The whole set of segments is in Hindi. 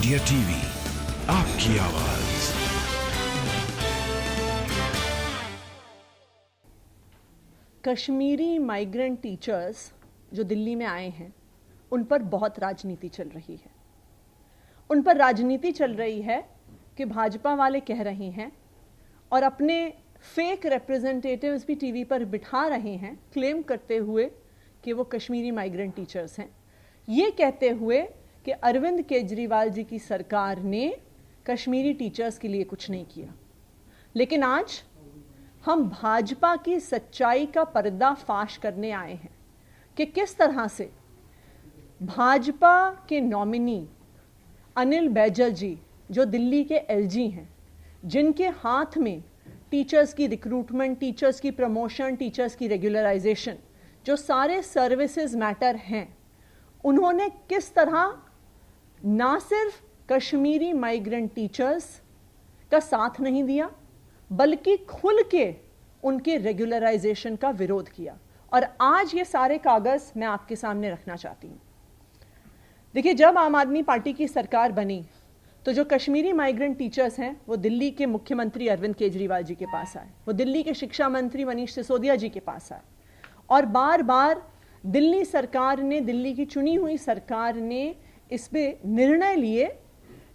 इंडिया टीवी, आपकी आवाज। कश्मीरी माइग्रेंट टीचर्स जो दिल्ली में आए हैं, उन पर बहुत राजनीति चल रही है। उन पर राजनीति चल रही है कि भाजपा वाले कह रहे हैं और अपने फेक रिप्रेजेंटेटिव्स भी टीवी पर बिठा रहे हैं, क्लेम करते हुए कि वो कश्मीरी माइग्रेंट टीचर्स हैं, ये कहते हुए कि अरविंद केजरीवाल जी की सरकार ने कश्मीरी टीचर्स के लिए कुछ नहीं किया। लेकिन आज हम भाजपा की सच्चाई का पर्दाफाश करने आए हैं कि किस तरह से भाजपा के नॉमिनी अनिल बैजल जी, जो दिल्ली के एलजी हैं, जिनके हाथ में टीचर्स की रिक्रूटमेंट, टीचर्स की प्रमोशन, टीचर्स की रेगुलराइजेशन, जो सारे सर्विसेज मैटर हैं, उन्होंने किस तरह ना सिर्फ कश्मीरी माइग्रेंट टीचर्स का साथ नहीं दिया, बल्कि खुल के उनके रेगुलराइजेशन का विरोध किया। और आज ये सारे कागज मैं आपके सामने रखना चाहती हूं। देखिए, जब आम आदमी पार्टी की सरकार बनी तो जो कश्मीरी माइग्रेंट टीचर्स हैं, वो दिल्ली के मुख्यमंत्री अरविंद केजरीवाल जी के पास आए, वो दिल्ली के शिक्षा मंत्री मनीष सिसोदिया जी के पास आए और बार बार दिल्ली सरकार ने, दिल्ली की चुनी हुई सरकार ने इस पे निर्णय लिए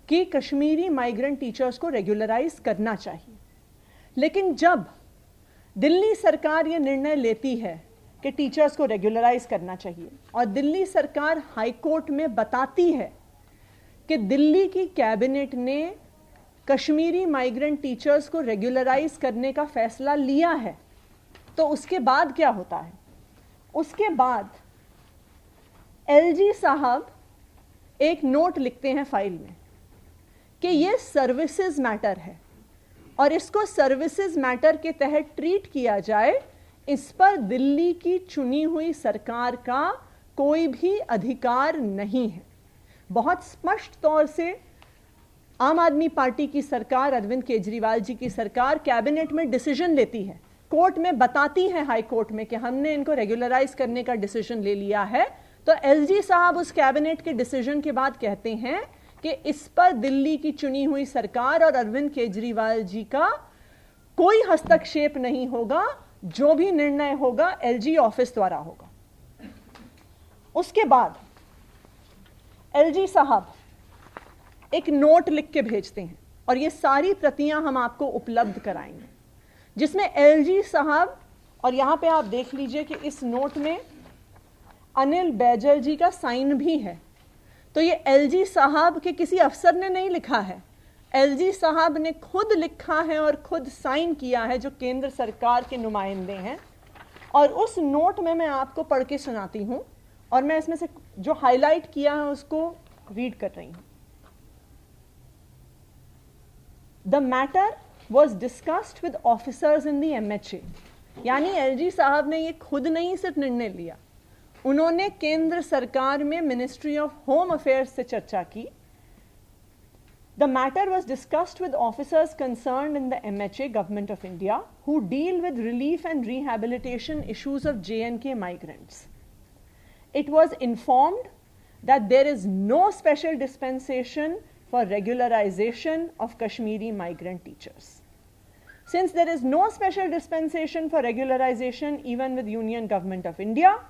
कि कश्मीरी माइग्रेंट टीचर्स को रेगुलराइज करना चाहिए। लेकिन जब दिल्ली सरकार ये निर्णय लेती है कि टीचर्स को रेगुलराइज करना चाहिए और दिल्ली सरकार हाई कोर्ट में बताती है कि दिल्ली की कैबिनेट ने कश्मीरी माइग्रेंट टीचर्स को रेगुलराइज करने का फैसला लिया है, तो उसके बाद क्या होता है? उसके बाद एलजी साहब एक नोट लिखते हैं फाइल में कि ये सर्विसेज मैटर है और इसको सर्विसेज मैटर के तहत ट्रीट किया जाए, इस पर दिल्ली की चुनी हुई सरकार का कोई भी अधिकार नहीं है। बहुत स्पष्ट तौर से आम आदमी पार्टी की सरकार, अरविंद केजरीवाल जी की सरकार कैबिनेट में डिसीजन लेती है, कोर्ट में बताती है, हाई कोर्ट में, कि हमने इनको रेगुलराइज करने का डिसीजन ले लिया है। तो एलजी साहब उस कैबिनेट के डिसीजन के बाद कहते हैं कि इस पर दिल्ली की चुनी हुई सरकार और अरविंद केजरीवाल जी का कोई हस्तक्षेप नहीं होगा, जो भी निर्णय होगा एलजी ऑफिस द्वारा होगा। उसके बाद एलजी साहब एक नोट लिख के भेजते हैं और ये सारी प्रतियां हम आपको उपलब्ध कराएंगे, जिसमें एलजी साहब, और यहां पे आप देख लीजिए कि इस नोट में अनिल बैजल जी का साइन भी है। तो ये एलजी साहब के किसी अफसर ने नहीं लिखा है, एलजी साहब ने खुद लिखा है और खुद साइन किया है, जो केंद्र सरकार के नुमाइंदे हैं। और उस नोट में मैं आपको पढ़ के सुनाती हूं और मैं इसमें से जो हाईलाइट किया है उसको रीड कर रही हूं। The matter was discussed with officers in the MHA, यानी एलजी साहब ने ये खुद नहीं सिर्फ निर्णय लिया, उन्होंने केंद्र सरकार में मिनिस्ट्री ऑफ होम अफेयर्स से चर्चा की। The matter was discussed with officers concerned in the MHA, Government of India, who deal with relief and rehabilitation issues of J&K migrants. It was informed that there is no special dispensation for regularization of Kashmiri migrant teachers. Since there is no special dispensation for regularization even with Union Government of India,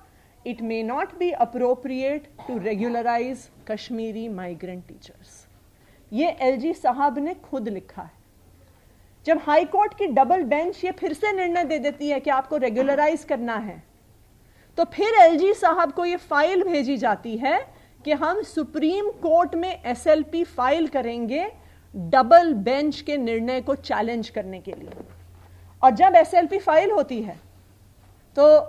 it may not be appropriate to regularize Kashmiri migrant teachers. ये एलजी साहब ने खुद लिखा है। जब हाई कोर्ट की डबल बेंच ये फिर से निर्णय दे देती है कि आपको रेगुलराइज करना है, तो फिर एलजी साहब को ये फाइल भेजी जाती है कि हम सुप्रीम कोर्ट में SLP फाइल करेंगे डबल बेंच के निर्णय को चैलेंज करने के लिए। और जब SLP फाइल होती है तो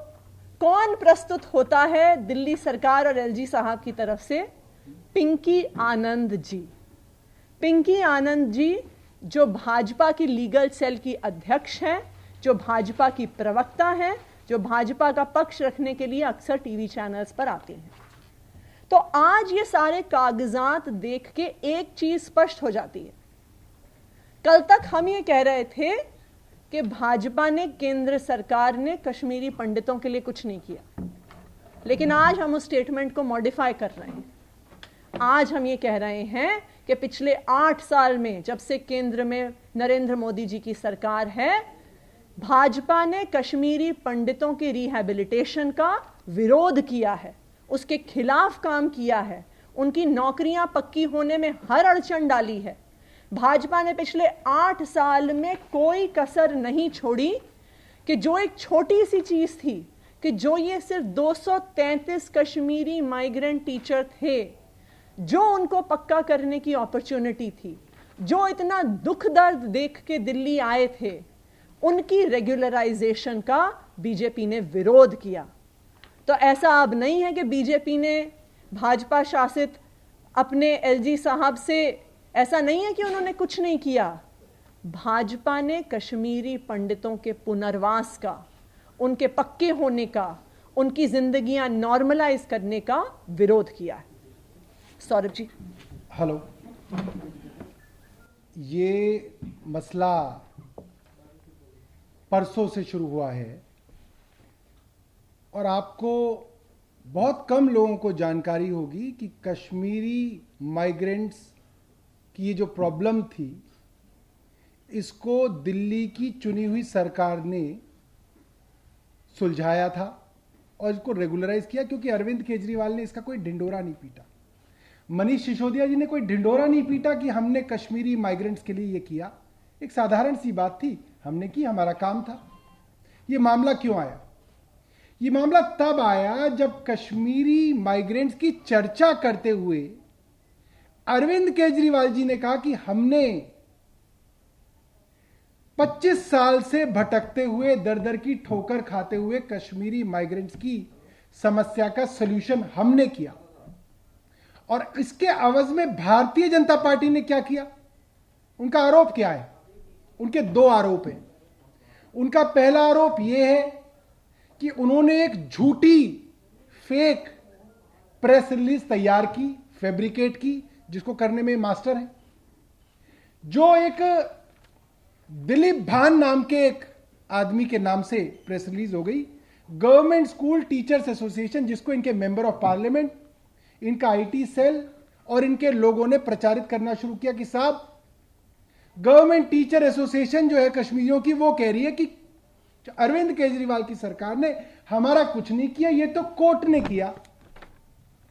कौन प्रस्तुत होता है दिल्ली सरकार और एलजी साहब की तरफ से? पिंकी आनंद जी। पिंकी आनंद जी, जो भाजपा की लीगल सेल की अध्यक्ष हैं, जो भाजपा की प्रवक्ता हैं, जो भाजपा का पक्ष रखने के लिए अक्सर टीवी चैनल्स पर आते हैं। तो आज ये सारे कागजात देख के एक चीज स्पष्ट हो जाती है। कल तक हम ये कह रहे थे कि भाजपा ने, केंद्र सरकार ने कश्मीरी पंडितों के लिए कुछ नहीं किया, लेकिन आज हम उस स्टेटमेंट को मॉडिफाई कर रहे हैं। आज हम ये कह रहे हैं कि पिछले 8 साल में, जब से केंद्र में नरेंद्र मोदी जी की सरकार है, भाजपा ने कश्मीरी पंडितों के रिहैबिलिटेशन का विरोध किया है, उसके खिलाफ काम किया है, उनकी नौकरियां पक्की होने में हर अड़चन डाली है। भाजपा ने पिछले 8 साल में कोई कसर नहीं छोड़ी कि जो एक छोटी सी चीज थी कि जो ये सिर्फ 233 कश्मीरी माइग्रेंट टीचर थे, जो उनको पक्का करने की अपॉर्चुनिटी थी, जो इतना दुख दर्द देख के दिल्ली आए थे, उनकी रेगुलराइजेशन का बीजेपी ने विरोध किया। तो ऐसा अब नहीं है कि बीजेपी ने भाजपा शासित अपने एलजी साहब से, ऐसा नहीं है कि उन्होंने कुछ नहीं किया। भाजपा ने कश्मीरी पंडितों के पुनर्वास का, उनके पक्के होने का, उनकी जिंदगियां नॉर्मलाइज करने का विरोध किया है। सौरभ जी। हेलो। ये मसला परसों से शुरू हुआ है और आपको बहुत कम लोगों को जानकारी होगी कि कश्मीरी माइग्रेंट्स की ये जो प्रॉब्लम थी, इसको दिल्ली की चुनी हुई सरकार ने सुलझाया था और इसको रेगुलराइज किया, क्योंकि अरविंद केजरीवाल ने इसका कोई ढिंडोरा नहीं पीटा। मनीष सिसोदिया जी ने कोई ढिंडोरा नहीं पीटा कि हमने कश्मीरी माइग्रेंट्स के लिए ये किया। एक साधारण सी बात थी, हमने की, हमारा काम था। ये मामला क्यों आया? ये मामला तब आया जब कश्मीरी माइग्रेंट्स की चर्चा करते हुए अरविंद केजरीवाल जी ने कहा कि हमने 25 साल से भटकते हुए, दर दर की ठोकर खाते हुए कश्मीरी माइग्रेंट्स की समस्या का सलूशन हमने किया। और इसके अवज में भारतीय जनता पार्टी ने क्या किया? उनका आरोप क्या है? उनके 2 आरोप हैं। उनका पहला आरोप यह है कि उन्होंने एक झूठी फेक प्रेस रिलीज तैयार की, फैब्रिकेट की, जिसको करने में मास्टर है। जो एक दिलीप भान नाम के एक आदमी के नाम से प्रेस रिलीज हो गई। गवर्नमेंट स्कूल टीचर्स एसोसिएशन, जिसको इनके मेंबर ऑफ पार्लियामेंट, इनका आईटी सेल और इनके लोगों ने प्रचारित करना शुरू किया कि साहब, गवर्नमेंट टीचर एसोसिएशन जो है कश्मीरियों की, वो कह रही है कि अरविंद केजरीवाल की सरकार ने हमारा कुछ नहीं किया, ये तो कोर्ट ने किया।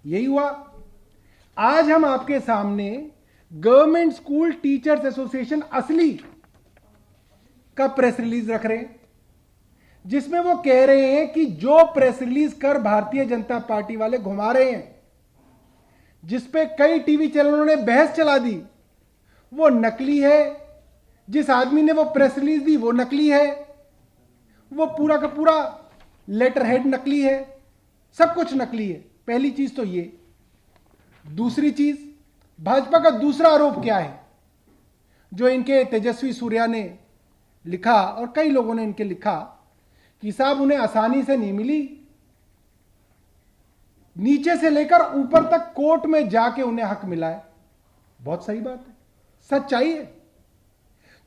यही हुआ। आज हम आपके सामने गवर्नमेंट स्कूल टीचर्स एसोसिएशन असली का प्रेस रिलीज रख रहे हैं, जिसमें वो कह रहे हैं कि जो प्रेस रिलीज कर भारतीय जनता पार्टी वाले घुमा रहे हैं, जिसपे कई टीवी चैनलों ने बहस चला दी, वो नकली है। जिस आदमी ने वो प्रेस रिलीज दी वो नकली है। वो पूरा का पूरा लेटर हेड नकली है, सब कुछ नकली है। पहली चीज तो ये। दूसरी चीज, भाजपा का दूसरा आरोप क्या है, जो इनके तेजस्वी सूर्या ने लिखा और कई लोगों ने इनके लिखा कि साहब उन्हें आसानी से नहीं मिली, नीचे से लेकर ऊपर तक कोर्ट में जाके उन्हें हक मिला है। बहुत सही बात है, सच्चाई है।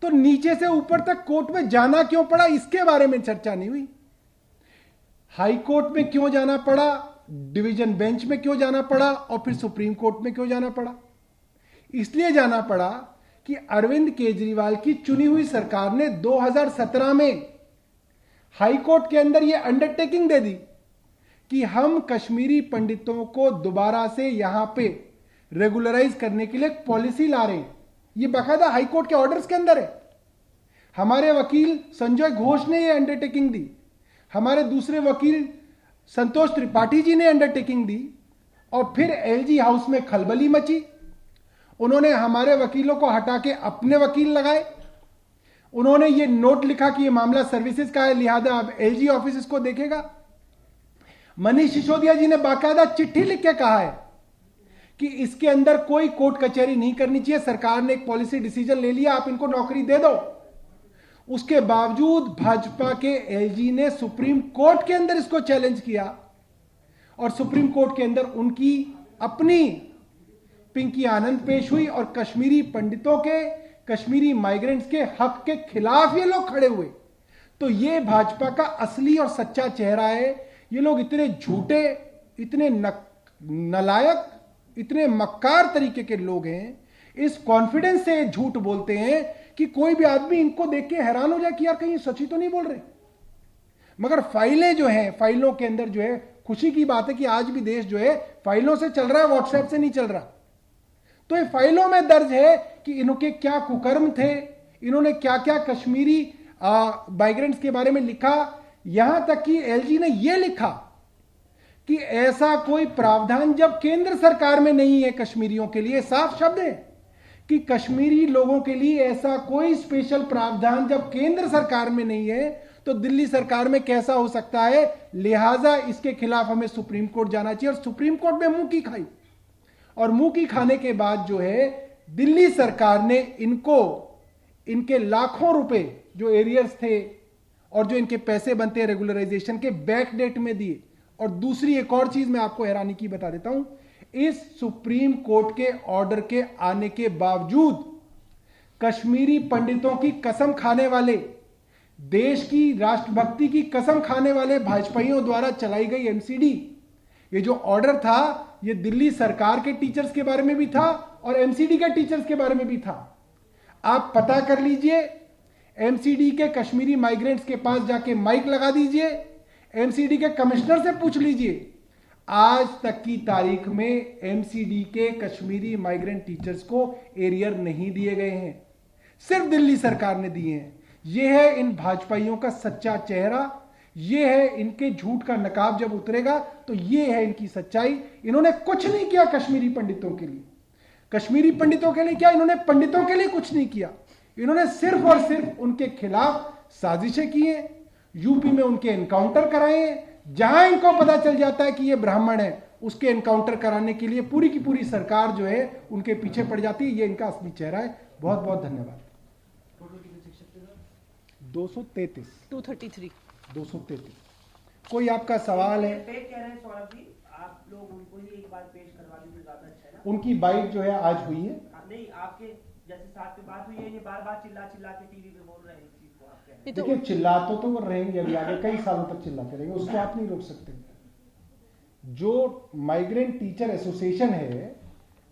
तो नीचे से ऊपर तक कोर्ट में जाना क्यों पड़ा, इसके बारे में चर्चा नहीं हुई। हाई कोर्ट में क्यों जाना पड़ा, डिवीजन बेंच में क्यों जाना पड़ा और फिर सुप्रीम कोर्ट में क्यों जाना पड़ा? इसलिए जाना पड़ा कि अरविंद केजरीवाल की चुनी हुई सरकार ने 2017 में हाई कोर्ट के अंदर यह अंडरटेकिंग दे दी कि हम कश्मीरी पंडितों को दोबारा से यहां पे रेगुलराइज करने के लिए एक पॉलिसी ला रहे हैं। यह बाकायदा हाई कोर्ट के ऑर्डर्स के अंदर है। हमारे वकील संजय घोष ने यह अंडरटेकिंग दी, हमारे दूसरे वकील संतोष त्रिपाठी जी ने अंडरटेकिंग दी, और फिर एलजी हाउस में खलबली मची। उन्होंने हमारे वकीलों को हटा के अपने वकील लगाए। उन्होंने ये नोट लिखा कि ये मामला सर्विसेज का है, लिहाजा अब एलजी ऑफिस इसको देखेगा। मनीष सिसोदिया जी ने बाकायदा चिट्ठी लिख के कहा है कि इसके अंदर कोई कोर्ट कचहरी नहीं करनी चाहिए, सरकार ने एक पॉलिसी डिसीजन ले लिया, आप इनको नौकरी दे दो। उसके बावजूद भाजपा के एलजी ने सुप्रीम कोर्ट के अंदर इसको चैलेंज किया और सुप्रीम कोर्ट के अंदर उनकी अपनी पिंकी आनंद पेश हुई और कश्मीरी पंडितों के, कश्मीरी माइग्रेंट्स के हक के खिलाफ ये लोग खड़े हुए। तो ये भाजपा का असली और सच्चा चेहरा है। ये लोग इतने झूठे, इतने नलायक इतने मक्कार तरीके के लोग हैं, इस कॉन्फिडेंस से झूठ बोलते हैं कि कोई भी आदमी इनको देख के हैरान हो जाए कि यार कहीं सच ही तो नहीं बोल रहे। मगर फाइलें जो हैं, फाइलों के अंदर जो है, खुशी की बात है कि आज भी देश जो है फाइलों से चल रहा है, व्हाट्सएप से नहीं चल रहा। तो ये फाइलों में दर्ज है कि इनके क्या कुकर्म थे, इन्होंने क्या क्या कश्मीरी माइग्रेंट्स के बारे में लिखा। यहां तक कि एलजी ने यह लिखा कि ऐसा कोई प्रावधान जब केंद्र सरकार में नहीं है कश्मीरियों के लिए, साफ शब्द है कि कश्मीरी लोगों के लिए ऐसा कोई स्पेशल प्रावधान जब केंद्र सरकार में नहीं है तो दिल्ली सरकार में कैसा हो सकता है। लिहाजा इसके खिलाफ हमें सुप्रीम कोर्ट जाना चाहिए। और सुप्रीम कोर्ट में मुंह की खाई, और मुंह की खाने के बाद जो है दिल्ली सरकार ने इनको इनके लाखों रुपए जो एरियर्स थे और जो इनके पैसे बनते हैं रेगुलराइजेशन के, बैक डेट में दिए। और दूसरी एक और चीज मैं आपको हैरानी की बता देता हूं, इस सुप्रीम कोर्ट के ऑर्डर के आने के बावजूद कश्मीरी पंडितों की कसम खाने वाले, देश की राष्ट्रभक्ति की कसम खाने वाले भाजपाइयों द्वारा चलाई गई एमसीडी, ये जो ऑर्डर था ये दिल्ली सरकार के टीचर्स के बारे में भी था और एमसीडी के टीचर्स के बारे में भी था। आप पता कर लीजिए, एमसीडी के कश्मीरी माइग्रेंट्स के पास जाके माइक लगा दीजिए, एमसीडी के कमिश्नर से पूछ लीजिए, आज तक की तारीख में एमसीडी के कश्मीरी माइग्रेंट टीचर्स को एरियर नहीं दिए गए हैं, सिर्फ दिल्ली सरकार ने दिए हैं। यह है इन भाजपाइयों का सच्चा चेहरा, यह है इनके झूठ का नकाब जब उतरेगा तो यह है इनकी सच्चाई। इन्होंने कुछ नहीं किया कश्मीरी पंडितों के लिए। कश्मीरी पंडितों के लिए क्या, इन्होंने पंडितों के लिए कुछ नहीं किया। इन्होंने सिर्फ और सिर्फ उनके खिलाफ साजिशें की हैं, यूपी में उनके एनकाउंटर कराए हैं। जहां इनको पता चल जाता है कि ये ब्राह्मण है, उसके एनकाउंटर कराने के लिए पूरी की पूरी सरकार जो है उनके पीछे पड़ जाती है। ये इनका असली चेहरा है। बहुत बहुत धन्यवाद। 233 कोई आपका सवाल है? कह रहे हैं सौरभ जी, आप लोग उनको ही एक बार पेश करवा दीजिए, ज्यादा अच्छा है ना। उनकी बाइट जो है आज हुई है। नहीं, आपके जैसे साथ में बात हुई है, ये बार बार चिल्ला के टीवी पे बोल रहे हैं इस चीज को। आप कह रहे हैं देखिए, चिल्लाते तो वो रहेंगे, अभी आगे कई सालों तक चिल्लाते रहेंगे, उसको आप नहीं रोक सकते। जो माइग्रेंट टीचर एसोसिएशन है,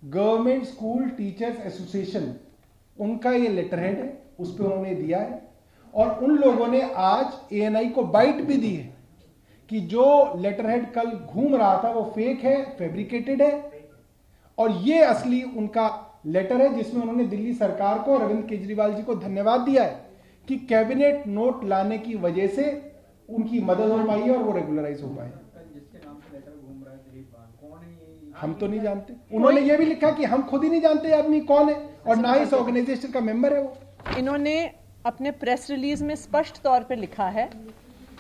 गवर्नमेंट स्कूल टीचर्स एसोसिएशन, उनका ये लेटर हेड है, उस पर उन्होंने दिया है। और उन लोगों ने आज एएनआई को बाइट भी दी है कि जो लेटर हेड कल घूम रहा था वो फेक है, फैब्रिकेटेड है, और ये असली उनका लेटर है जिसमें उन्होंने दिल्ली सरकार को, अरविंद केजरीवाल जी को धन्यवाद दिया है कि कैबिनेट नोट लाने की वजह से उनकी मदद हो पाई है और वो रेगुलराइज हो पाए। जिसके नाम से लेटर घूम रहा है दिलीप भान, कौन है ये? हम तो नहीं जानते। उन्होंने ये भी लिखा कि हम खुद ही नहीं जानते आदमी कौन है, और ना ही इस ऑर्गेनाइजेशन का मेंबर है वो। इन्होंने अपने प्रेस रिलीज में स्पष्ट तौर पे लिखा है,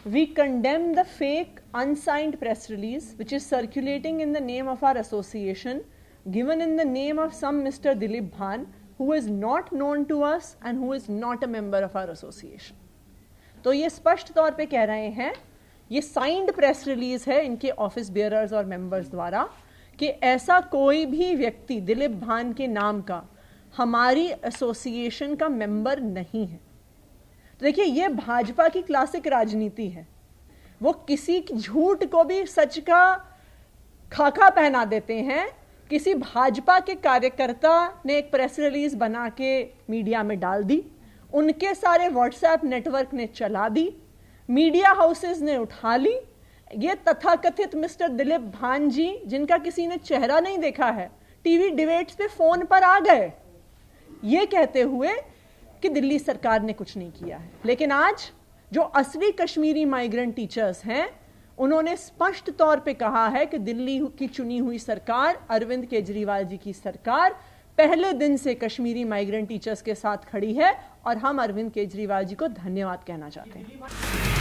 we condemn the fake unsigned press release which is circulating in the name of our association given in the name of some Mr. Dilip Bhan who is not known to us and who is not a member of our association। तो ये स्पष्ट तौर पे कह रहे हैं, ये साइंड प्रेस रिलीज है इनके ऑफिस बियरर्स और मेंबर्स द्वारा, कि ऐसा कोई भी व्यक्ति दिलीप भान के नाम का हमारी एसोसिएशन का मेंबर नहीं है। तो देखिए, ये भाजपा की क्लासिक राजनीति है। वो किसी झूठ को भी सच का खाका पहना देते हैं। किसी भाजपा के कार्यकर्ता ने एक प्रेस रिलीज बना के मीडिया में डाल दी, उनके सारे व्हाट्सएप नेटवर्क ने चला दी, मीडिया हाउसेस ने उठा ली। ये तथाकथित मिस्टर दिलीप भान जी, जिनका किसी ने चेहरा नहीं देखा है, टीवी डिबेट्स पे फोन पर आ गए ये कहते हुए कि दिल्ली सरकार ने कुछ नहीं किया है। लेकिन आज जो असली कश्मीरी माइग्रेंट टीचर्स हैं, उन्होंने स्पष्ट तौर पे कहा है कि दिल्ली की चुनी हुई सरकार, अरविंद केजरीवाल जी की सरकार, पहले दिन से कश्मीरी माइग्रेंट टीचर्स के साथ खड़ी है और हम अरविंद केजरीवाल जी को धन्यवाद कहना चाहते हैं।